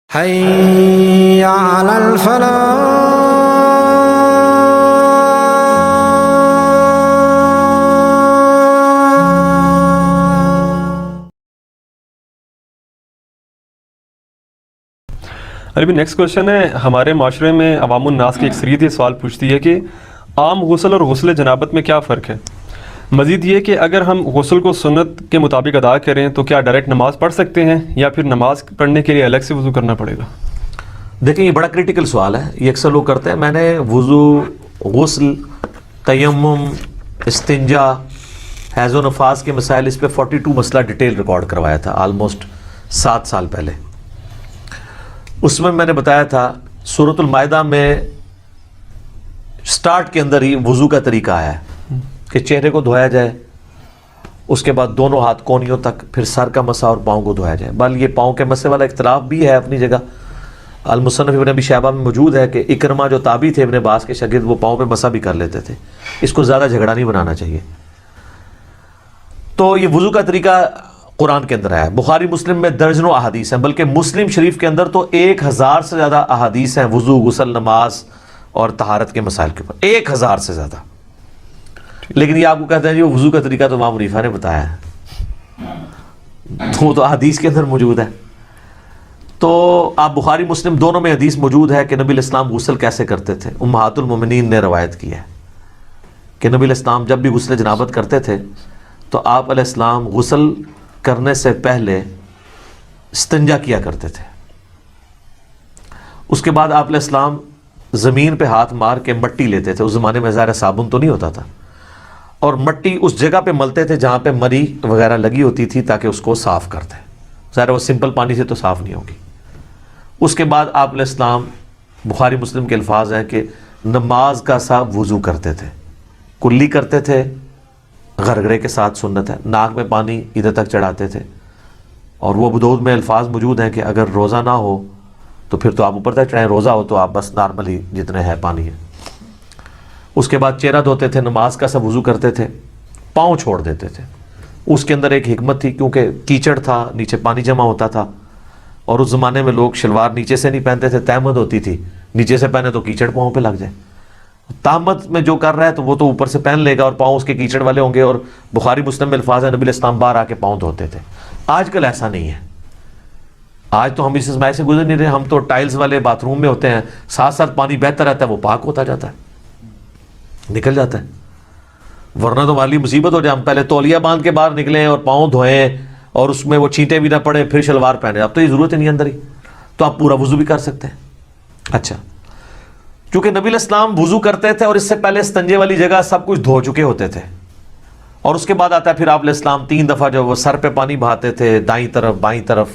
حي على الفلاح. عربی نیکسٹ کوشچن ہے، ہمارے معاشرے میں عوام الناس کی اکثریت یہ سوال پوچھتی ہے کہ عام غسل اور غسل جنابت میں کیا فرق ہے؟ مزید یہ کہ اگر ہم غسل کو سنت کے مطابق ادا کریں تو کیا ڈائریکٹ نماز پڑھ سکتے ہیں یا پھر نماز پڑھنے کے لیے الگ سے وضو کرنا پڑے گا؟ دیکھیں یہ بڑا کریٹیکل سوال ہے، یہ اکثر لوگ کرتے ہیں. میں نے وضو، غسل، تیمم، استنجا، حیض و نفاس کے مسائل، اس پہ 42 مسئلہ ڈیٹیل ریکارڈ کروایا تھا آلموسٹ 7 سال پہلے. اس میں نے بتایا تھا سورۃ المائدہ میں سٹارٹ کے اندر ہی وضو کا طریقہ آیا ہے کہ چہرے کو دھویا جائے، اس کے بعد دونوں ہاتھ کونیوں تک، پھر سر کا مسح اور پاؤں کو دھویا جائے. بل یہ پاؤں کے مسح والا اختلاف بھی ہے اپنی جگہ. المصنف ابن ابی شیبہ میں موجود ہے کہ اکرمہ جو تابعی تھے ابن عباس کے شاگرد، وہ پاؤں پہ مسح بھی کر لیتے تھے. اس کو زیادہ جھگڑا نہیں بنانا چاہیے. تو یہ وضو کا طریقہ قرآن کے اندر ہے. بخاری مسلم میں درجنوں احادیث ہیں، بلکہ مسلم شریف کے اندر تو 1000 سے زیادہ احادیث ہیں وضو، غسل، نماز اور طہارت کے مسائل کے اوپر، 1000 سے زیادہ. لیکن یہ آپ کو کہتے ہیں جی وہ وضو کا طریقہ تو امام حنیفہ نے بتایا ہے، وہ تو حدیث کے اندر موجود ہے. تو آپ بخاری مسلم دونوں میں حدیث موجود ہے کہ نبی علیہ السلام غسل کیسے کرتے تھے. امہات المومنین نے روایت کی ہے کہ نبی علیہ السلام جب بھی غسل جنابت کرتے تھے تو آپ علیہ السلام غسل کرنے سے پہلے استنجا کیا کرتے تھے. اس کے بعد آپ علیہ السلام زمین پہ ہاتھ مار کے مٹی لیتے تھے. اس زمانے میں ظاہر صابن تو نہیں ہوتا تھا، اور مٹی اس جگہ پہ ملتے تھے جہاں پہ مری وغیرہ لگی ہوتی تھی تاکہ اس کو صاف کر دیں. ظاہر وہ سمپل پانی سے تو صاف نہیں ہوگی. اس کے بعد آپ علیہ السلام، بخاری مسلم کے الفاظ ہیں کہ نماز کا سا وضو کرتے تھے، کلی کرتے تھے، غرغرے کے ساتھ سنت ہے، ناک میں پانی ادھر تک چڑھاتے تھے. اور وہ ابو داؤد میں الفاظ موجود ہیں کہ اگر روزہ نہ ہو تو پھر تو آپ اوپر تک چڑھائیں، روزہ ہو تو آپ بس نارملی جتنے ہے پانی ہے. اس کے بعد چہرہ دھوتے تھے، نماز کا سا وضو کرتے تھے، پاؤں چھوڑ دیتے تھے. اس کے اندر ایک حکمت تھی، کیونکہ کیچڑ تھا، نیچے پانی جمع ہوتا تھا، اور اس زمانے میں لوگ شلوار نیچے سے نہیں پہنتے تھے، تہمت ہوتی تھی، نیچے سے پہنے تو کیچڑ پاؤں پہ لگ جائے. تہمت میں جو کر رہا ہے تو وہ تو اوپر سے پہن لے گا اور پاؤں اس کے کیچڑ والے ہوں گے. اور بخاری مسلم میں الفاظ ہیں نبی علیہ السلام باہر آ کے پاؤں دھوتے تھے. آج کل ایسا نہیں ہے. آج تو ہم اس ازمائش سے گزر نہیں رہے. ہم تو ٹائلز والے باتھ روم میں ہوتے ہیں، ساتھ ساتھ پانی بہتا رہتا ہے، وہ پاک ہوتا جاتا ہے، نکل جاتا ہے. ورنہ تو ہماری مصیبت ہو جائے، ہم پہلے تولیہ باندھ کے باہر نکلیں اور پاؤں دھوئیں اور اس میں وہ چھینٹے بھی نہ پڑے، پھر شلوار پہنے. اب تو یہ ضرورت ہی نہیں اندر ہی، تو آپ پورا وضو بھی کر سکتے ہیں. اچھا، چونکہ نبی علیہ السلام وضو کرتے تھے اور اس سے پہلے استنجے والی جگہ سب کچھ دھو چکے ہوتے تھے، اور اس کے بعد آتا ہے پھر آپ علیہ السلام 3 دفعہ جو وہ سر پہ پانی بہاتے تھے، دائیں طرف بائیں طرف.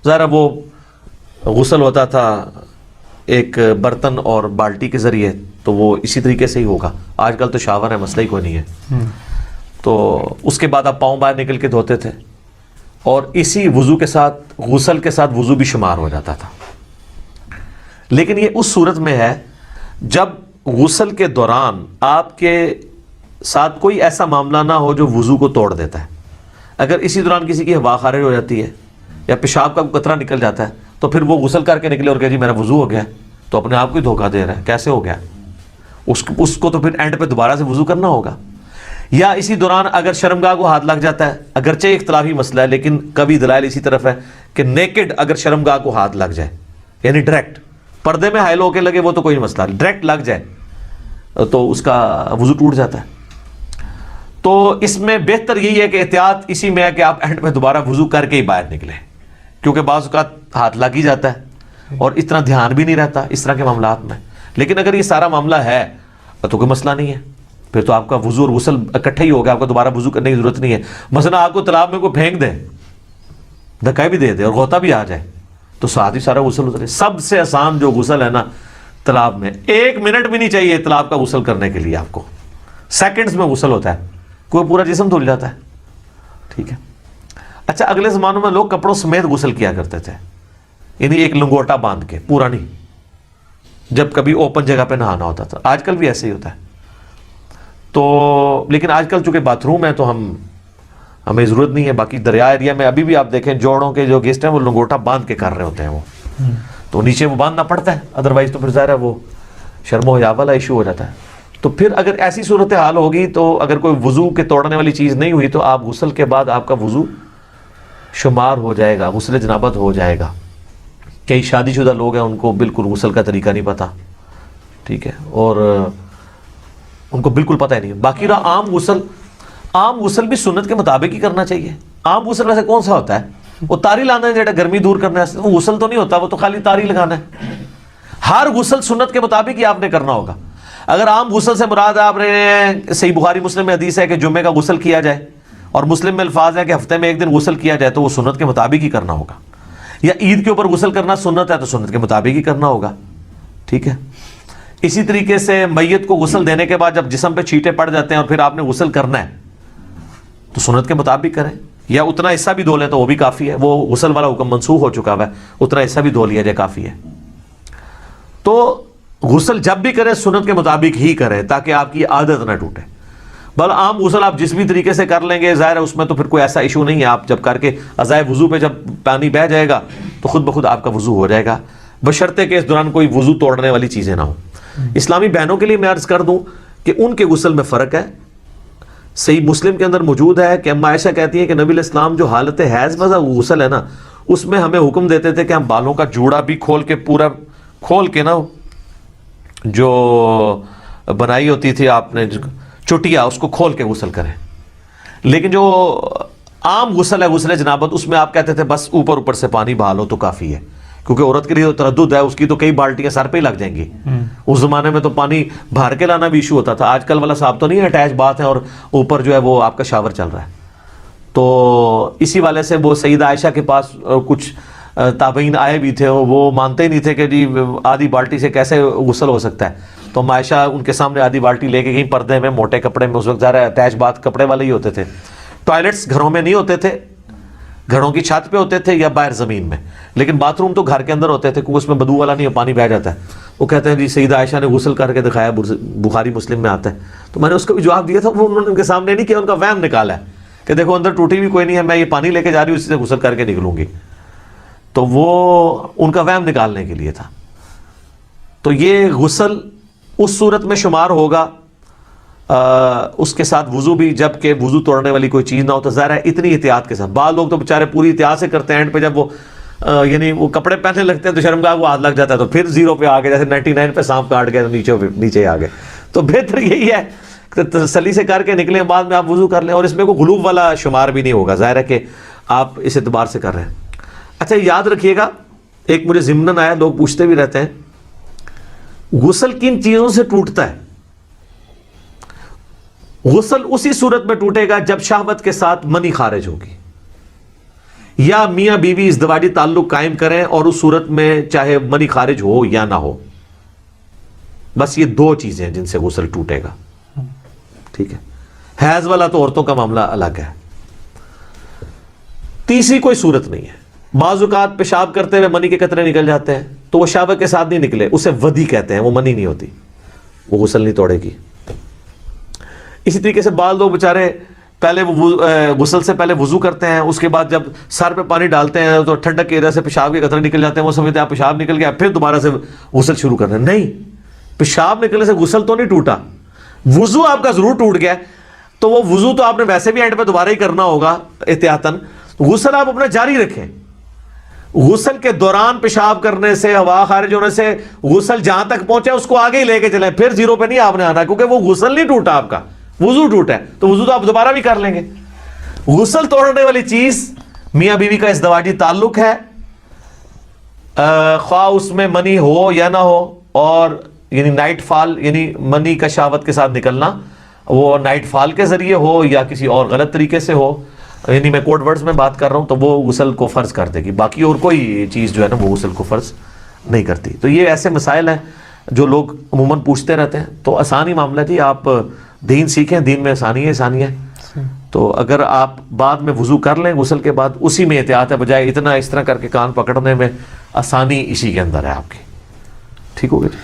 ذرا وہ غسل ہوتا تھا ایک برتن اور بالٹی کے ذریعے، تو وہ اسی طریقے سے ہی ہوگا. آج کل تو شاور ہے، مسئلہ ہی کوئی نہیں ہے. تو اس کے بعد آپ پاؤں باہر نکل کے دھوتے تھے، اور اسی وضو کے ساتھ غسل کے ساتھ وضو بھی شمار ہو جاتا تھا. لیکن یہ اس صورت میں ہے جب غسل کے دوران آپ کے ساتھ کوئی ایسا معاملہ نہ ہو جو وضو کو توڑ دیتا ہے. اگر اسی دوران کسی کی ہوا خارج ہو جاتی ہے یا پیشاب کا قطرہ نکل جاتا ہے تو پھر وہ غسل کر کے نکلے اور کہ جی میرا وضو ہو گیا، تو اپنے آپ کو ہی دھوکہ دے رہا ہے. کیسے ہو گیا؟ اس کو تو پھر اینڈ پہ دوبارہ سے وضو کرنا ہوگا. یا اسی دوران اگر شرمگاہ کو ہاتھ لگ جاتا ہے، اگرچہ اختلافی مسئلہ ہے لیکن کبھی دلائل اسی طرف ہے کہ نیکڈ اگر شرمگاہ کو ہاتھ لگ جائے، یعنی ڈائریکٹ پردے میں حائل ہو کے لگے وہ تو کوئی مسئلہ، ڈائریکٹ لگ جائے تو اس کا وضو ٹوٹ جاتا ہے. تو اس میں بہتر یہی ہے کہ احتیاط اسی میں ہے کہ آپ اینڈ پہ دوبارہ وضو کر کے ہی باہر نکلیں، کیونکہ بعض اوقات ہاتھ لگ ہی جاتا ہے اور اتنا دھیان بھی نہیں رہتا اس طرح کے معاملات میں. لیکن اگر یہ سارا معاملہ ہے تو کوئی مسئلہ نہیں ہے، پھر تو آپ کا وضو اور غسل اکٹھا ہی ہوگا، آپ کو دوبارہ وضو کرنے کی ضرورت نہیں ہے. مثلا آپ کو تالاب میں کوئی پھینک دے، دھکا بھی دے دے اور غوطہ بھی آ جائے تو ساتھ ہی سارا غسل اترے. سب سے آسان جو غسل ہے نا تالاب میں، 1 منٹ بھی نہیں چاہیے تالاب کا غسل کرنے کے لیے، آپ کو سیکنڈز میں غسل ہوتا ہے، کوئی پورا جسم دھل جاتا ہے. ٹھیک ہے. اچھا، اگلے زمانوں میں لوگ کپڑوں سمیت غسل کیا کرتے تھے، یعنی ایک لنگوٹا باندھ کے، پورا نہیں، جب کبھی اوپن جگہ پہ نہانا ہوتا تھا. آج کل بھی ایسے ہی ہوتا ہے. تو لیکن آج کل چونکہ باتھ روم ہے تو ہمیں ضرورت نہیں ہے. باقی دریا ایریا میں ابھی بھی آپ دیکھیں جوڑوں کے جو گیسٹ ہیں وہ لنگوٹا باندھ کے کر رہے ہوتے ہیں وہ. تو نیچے وہ باندھنا پڑتا ہے، ادروائز تو پھر ظاہر ہے وہ شرم و حیا والا ایشو ہو جاتا ہے. تو پھر اگر ایسی صورتحال ہوگی تو اگر کوئی وضو کے توڑنے والی چیز نہیں ہوئی تو آپ غسل کے بعد آپ کا وضو شمار ہو جائے گا، غسل جنابت ہو جائے گا. کئی شادی شدہ لوگ ہیں ان کو بالکل غسل کا طریقہ نہیں پتہ، ٹھیک ہے، اور ان کو بالکل پتہ ہی نہیں. باقی رہا عام غسل بھی سنت کے مطابق ہی کرنا چاہیے. عام غسل ویسے کون سا ہوتا ہے؟ وہ تاری لانا ہے جیڑا گرمی دور کرنا ہے، وہ غسل تو نہیں ہوتا، وہ تو خالی تاری لگانا ہے. ہر غسل سنت کے مطابق ہی آپ نے کرنا ہوگا. اگر عام غسل سے مراد آپ نے، صحیح بخاری مسلم میں حدیث ہے کہ جمعے کا غسل کیا جائے، اور مسلم میں الفاظ ہے کہ ہفتے میں ایک دن غسل کیا جائے، تو وہ سنت کے مطابق ہی کرنا ہوگا. یا عید کے اوپر غسل کرنا سنت ہے تو سنت کے مطابق ہی کرنا ہوگا، ٹھیک ہے. اسی طریقے سے میت کو غسل دینے کے بعد جب جسم پہ چھینٹے پڑ جاتے ہیں اور پھر آپ نے غسل کرنا ہے تو سنت کے مطابق کریں، یا اتنا حصہ بھی دھو لیں تو وہ بھی کافی ہے. وہ غسل والا حکم منسوخ ہو چکا ہے، اتنا حصہ بھی دھو لیا جائے کافی ہے. تو غسل جب بھی کریں سنت کے مطابق ہی کریں تاکہ آپ کی عادت نہ ٹوٹے. بل عام غسل آپ جس بھی طریقے سے کر لیں گے ظاہر ہے اس میں تو پھر کوئی ایسا ایشو نہیں ہے. آپ جب کر کے ازائے وضو پہ جب پانی بہہ جائے گا تو خود بخود آپ کا وضو ہو جائے گا، بشرطے کہ اس دوران کوئی وضو توڑنے والی چیزیں نہ ہوں. اسلامی بہنوں کے لیے میں عرض کر دوں کہ ان کے غسل میں فرق ہے. صحیح مسلم کے اندر موجود ہے کہ اما عائشہ کہتی ہیں کہ نبی علیہ السلام جو حالت حیض میں غسل ہے نا، اس میں ہمیں حکم دیتے تھے کہ ہم بالوں کا جوڑا بھی کھول کے، پورا کھول کے نا، جو بنائی ہوتی تھی آپ نے چٹیا، اس کو کھول کے غسل کریں. لیکن جو عام غسل ہے غسل جنابت، اس میں آپ کہتے تھے بس اوپر سے پانی بہا لو تو کافی ہے، کیونکہ عورت کے لیے تو تردد ہے، اس کی تو کئی بالٹیاں سر پہ ہی لگ جائیں گی. اس زمانے میں تو پانی بھر کے لانا بھی ایشو ہوتا تھا. آج کل والا صاحب تو نہیں ہے، اٹیچ بات ہے اور اوپر جو ہے وہ آپ کا شاور چل رہا ہے. تو اسی والے سے وہ سیدہ عائشہ کے پاس کچھ تابعین آئے بھی تھے، وہ مانتے ہی نہیں تھے کہ جی آدھی بالٹی سے کیسے غسل ہو سکتا ہے. تو عائشہ ان کے سامنے آدھی بالٹی لے کے گئی، پردے میں موٹے کپڑے میں، اس وقت ذرا اٹیچ بات کپڑے والے ہی ہوتے تھے. ٹوائلٹس گھروں میں نہیں ہوتے تھے، گھروں کی چھت پہ ہوتے تھے یا باہر زمین میں، لیکن باتھ روم تو گھر کے اندر ہوتے تھے کیونکہ اس میں بدبو والا نہیں، پانی بہ جاتا ہے. وہ کہتے ہیں جی سیدہ عائشہ نے غسل کر کے دکھایا، بخاری مسلم میں آتا ہے. تو میں نے اس کو بھی جواب دیا تھا، وہ انہوں نے ان کے سامنے نہیں کیا، ان کا وہم نکالا ہے کہ دیکھو اندر ٹوٹی بھی کوئی نہیں ہے، میں یہ پانی لے کے جا رہی ہوں، اسی سے غسل کر کے نکلوں گی. تو وہ ان کا وہم نکالنے کے لیے تھا. تو یہ غسل اس صورت میں شمار ہوگا اس کے ساتھ وضو بھی، جب کہ وضو توڑنے والی کوئی چیز نہ ہو. تو ظاہر ہے اتنی احتیاط کے ساتھ، بعض لوگ تو بیچارے پوری احتیاط سے کرتے ہیں، اینڈ پہ جب وہ یعنی وہ کپڑے پہننے لگتے ہیں تو شرمگاہ کو ہاتھ لگ جاتا ہے، تو پھر 0 پہ آ گئے، جیسے 99 پہ سانپ کاٹ گئے تو نیچے آ گئے. تو بہتر یہی ہے کہ تسلی سے کر کے نکلیں، بعد میں آپ وضو کر لیں، اور اس میں کوئی غلوب والا شمار بھی نہیں ہوگا. ظاہر ہے کہ آپ اس اعتبار سے کر رہے ہیں. اچھا یاد رکھیے گا، ایک مجھے ضمناً آیا، لوگ پوچھتے بھی رہتے ہیں، غسل کن چیزوں سے ٹوٹتا ہے؟ غسل اسی صورت میں ٹوٹے گا جب شہوت کے ساتھ منی خارج ہوگی، یا میاں بیوی ازدواجی تعلق قائم کریں اور اس صورت میں چاہے منی خارج ہو یا نہ ہو. بس یہ 2 چیزیں ہیں جن سے غسل ٹوٹے گا، ٹھیک ہے. حیض والا تو عورتوں کا معاملہ الگ ہے. تیسری کوئی صورت نہیں ہے. بعض اوقات پیشاب کرتے ہوئے منی کے قطرے نکل جاتے ہیں تو وہ شہوت کے ساتھ نہیں نکلے، اسے ودی کہتے ہیں، وہ منی نہیں ہوتی، وہ غسل نہیں توڑے گی. اسی طریقے سے بعض لوگ بیچارے پہلے وہ غسل سے پہلے وضو کرتے ہیں، اس کے بعد جب سر پہ پانی ڈالتے ہیں تو ٹھنڈک کی وجہ سے پیشاب کے قطرے نکل جاتے ہیں، وہ سمجھتے ہیں آپ پیشاب نکل گیا پھر دوبارہ سے غسل شروع کرنا ہے. نہیں، پیشاب نکلنے سے غسل تو نہیں ٹوٹا، وضو آپ کا ضرور ٹوٹ گیا. تو وہ وضو تو آپ نے ویسے بھی اینڈ پہ دوبارہ ہی کرنا ہوگا احتیاطاً. غسل آپ اپنا جاری رکھیں. غسل کے دوران پیشاب کرنے سے، ہوا خارج ہونے سے غسل جہاں تک پہنچے اس کو آگے ہی لے کے چلیں، پھر 0 پہ نہیں آپ نے آنا، کیونکہ وہ غسل نہیں ٹوٹا، آپ کا وضو ٹوٹا ہے. تو وضو تو آپ دوبارہ بھی کر لیں گے. غسل توڑنے والی چیز میاں بیوی کا ازدواجی تعلق ہے، خواہ اس میں منی ہو یا نہ ہو، اور یعنی نائٹ فال، یعنی منی کا شہوت کے ساتھ نکلنا، وہ نائٹ فال کے ذریعے ہو یا کسی اور غلط طریقے سے ہو، یعنی میں کوڈ ورڈز میں بات کر رہا ہوں، تو وہ غسل کو فرض کر دے گی. باقی اور کوئی چیز جو ہے نا وہ غسل کو فرض نہیں کرتی. تو یہ ایسے مسائل ہیں جو لوگ عموماً پوچھتے رہتے ہیں. تو آسان ہی معاملہ جی، آپ دین سیکھیں، دین میں آسانی ہے. تو اگر آپ بعد میں وضو کر لیں غسل کے بعد، اسی میں احتیاط ہے، بجائے اتنا اس طرح کر کے کان پکڑنے میں آسانی اسی کے اندر ہے آپ کی. ٹھیک ہو گیا جی.